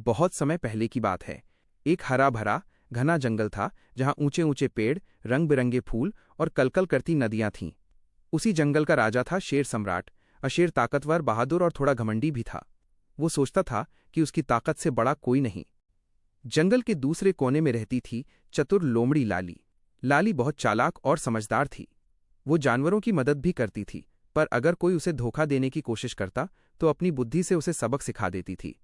बहुत समय पहले की बात है। एक हरा भरा घना जंगल था जहां ऊंचे ऊंचे पेड़, रंग बिरंगे फूल और कलकल करती नदियां थीं। उसी जंगल का राजा था शेर सम्राट। शेर ताकतवर, बहादुर और थोड़ा घमंडी भी था। वो सोचता था कि उसकी ताकत से बड़ा कोई नहीं। जंगल के दूसरे कोने में रहती थी चतुर लोमड़ी लाली। लाली बहुत चालाक और समझदार थी। वो जानवरों की मदद भी करती थी, पर अगर कोई उसे धोखा देने की कोशिश करता तो अपनी बुद्धि से उसे सबक सिखा देती थी।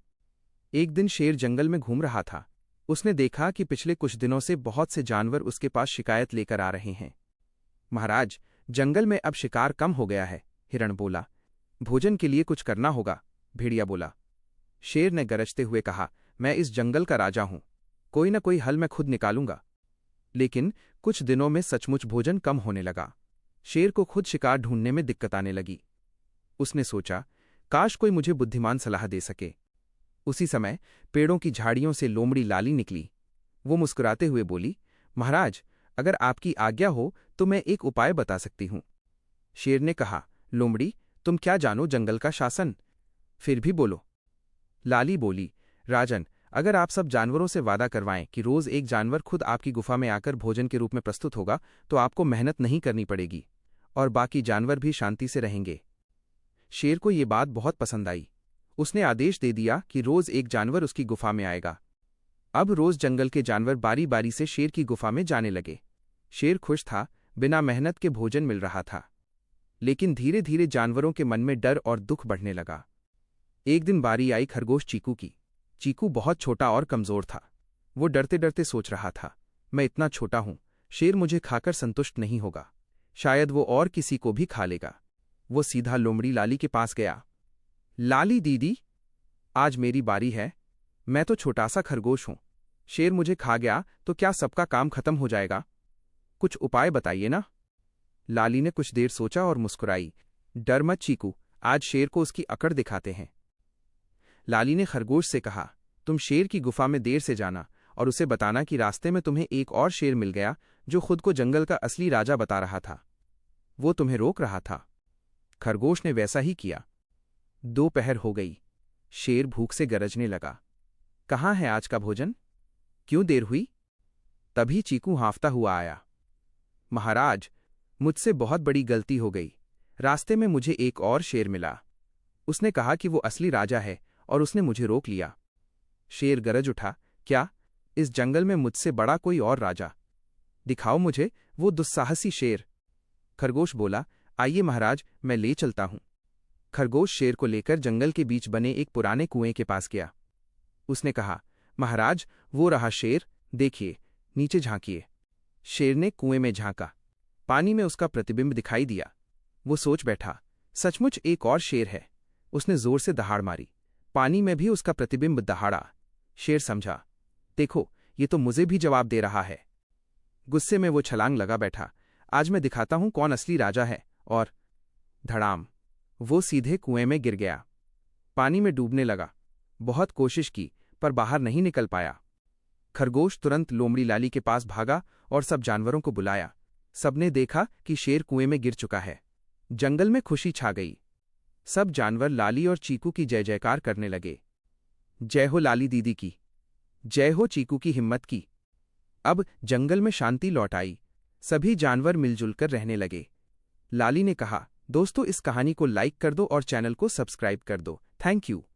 एक दिन शेर जंगल में घूम रहा था। उसने देखा कि पिछले कुछ दिनों से बहुत से जानवर उसके पास शिकायत लेकर आ रहे हैं। महाराज, जंगल में अब शिकार कम हो गया है, हिरण बोला। भोजन के लिए कुछ करना होगा, भेड़िया बोला। शेर ने गरजते हुए कहा, मैं इस जंगल का राजा हूं, कोई न कोई हल मैं खुद निकालूंगा। लेकिन कुछ दिनों में सचमुच भोजन कम होने लगा। शेर को खुद शिकार ढूंढने में दिक्कत आने लगी। उसने सोचा, काश कोई मुझे बुद्धिमान सलाह दे सके। उसी समय पेड़ों की झाड़ियों से लोमड़ी लाली निकली। वो मुस्कुराते हुए बोली, महाराज, अगर आपकी आज्ञा हो तो मैं एक उपाय बता सकती हूं। शेर ने कहा, लोमड़ी, तुम क्या जानो जंगल का शासन, फिर भी बोलो। लाली बोली, राजन, अगर आप सब जानवरों से वादा करवाएं कि रोज एक जानवर खुद आपकी गुफा में आकर भोजन के रूप में प्रस्तुत होगा तो आपको मेहनत नहीं करनी पड़ेगी और बाकी जानवर भी शांति से रहेंगे। शेर को ये बात बहुत पसंद आई। उसने आदेश दे दिया कि रोज एक जानवर उसकी गुफा में आएगा। अब रोज जंगल के जानवर बारी बारी से शेर की गुफा में जाने लगे। शेर खुश था, बिना मेहनत के भोजन मिल रहा था। लेकिन धीरे धीरे जानवरों के मन में डर और दुख बढ़ने लगा। एक दिन बारी आई खरगोश चीकू की। चीकू बहुत छोटा और कमजोर था। वो डरते डरते सोच रहा था, मैं इतना छोटा हूं, शेर मुझे खाकर संतुष्ट नहीं होगा, शायद वो और किसी को भी खा लेगा। वो सीधा लोमड़ी लाली के पास गया। लाली दीदी, आज मेरी बारी है। मैं तो छोटा सा खरगोश हूं, शेर मुझे खा गया तो क्या सबका काम खत्म हो जाएगा? कुछ उपाय बताइए ना। लाली ने कुछ देर सोचा और मुस्कुराई, डर मत चीकू, आज शेर को उसकी अकड़ दिखाते हैं। लाली ने खरगोश से कहा, तुम शेर की गुफा में देर से जाना और उसे बताना कि रास्ते में तुम्हें एक और शेर मिल गया जो खुद को जंगल का असली राजा बता रहा था। वो तुम्हें रोक रहा था। खरगोश ने वैसा ही किया। दोपहर हो गई। शेर भूख से गरजने लगा। कहाँ है आज का भोजन? क्यों देर हुई? तभी चीकू हांफता हुआ आया। महाराज, मुझसे बहुत बड़ी गलती हो गई। रास्ते में मुझे एक और शेर मिला। उसने कहा कि वो असली राजा है और उसने मुझे रोक लिया। शेर गरज उठा, क्या इस जंगल में मुझसे बड़ा कोई और राजा? दिखाओ मुझे वो दुस्साहसी शेर। खरगोश बोला, आइए महाराज, मैं ले चलता हूं। खरगोश शेर को लेकर जंगल के बीच बने एक पुराने कुएं के पास गया। उसने कहा, महाराज, वो रहा शेर, देखिए, नीचे झांकिए। शेर ने कुएं में झांका। पानी में उसका प्रतिबिंब दिखाई दिया। वो सोच बैठा, सचमुच एक और शेर है। उसने जोर से दहाड़ मारी। पानी में भी उसका प्रतिबिंब दहाड़ा। शेर समझा, देखो, ये तो मुझे भी जवाब दे रहा है। गुस्से में वो छलांग लगा बैठा, आज मैं दिखाता हूं कौन असली राजा है। और धड़ाम, वो सीधे कुएं में गिर गया। पानी में डूबने लगा। बहुत कोशिश की पर बाहर नहीं निकल पाया। खरगोश तुरंत लोमड़ी लाली के पास भागा और सब जानवरों को बुलाया। सबने देखा कि शेर कुएं में गिर चुका है। जंगल में खुशी छा गई। सब जानवर लाली और चीकू की जय जयकार करने लगे। जय हो लाली दीदी की, जय हो चीकू की हिम्मत की। अब जंगल में शांति लौट आई। सभी जानवर मिलजुल कर रहने लगे। लाली ने कहा, दोस्तों, इस कहानी को लाइक कर दो और चैनल को सब्सक्राइब कर दो। Thank you.